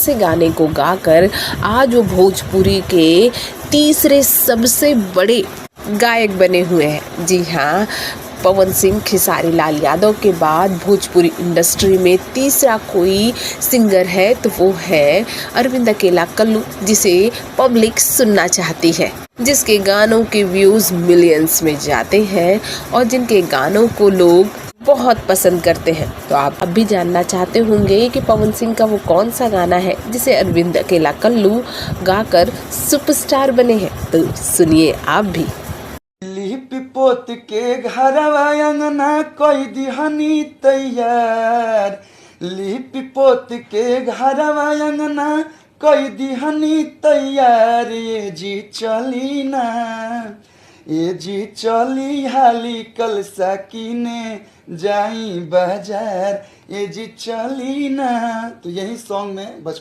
जैसे गाने को गाकर आज वो भोजपुरी के तीसरे सबसे बड़े गायक बने हुए हैं। जी हाँ, पवन सिंह खेसारी लाल यादव के बाद भोजपुरी इंडस्ट्री में तीसरा कोई सिंगर है तो वो है अरविंद अकेला कल्लू, जिसे पब्लिक सुनना चाहती है, जिसके गानों के व्यूज मिलियंस में जाते हैं और जिनके गानों को लोग बहुत पसंद करते हैं। तो आप अब भी जानना चाहते होंगे कि पवन सिंह का वो कौन सा गाना है जिसे अरविंद अकेला कल्लू गाकर सुपरस्टार बने हैं, तो सुनिए आप भी। लिपि पोत के घरवा अंगना कोई दिहनी तैयार, लिपि पोत के घरवा अंगना कोई दिहनी तैयार, ये जी चली ना, ये जी चली हाली कल सकीने जाई बाजार, ये जी चली ना। तो यही सॉन्ग में बचपन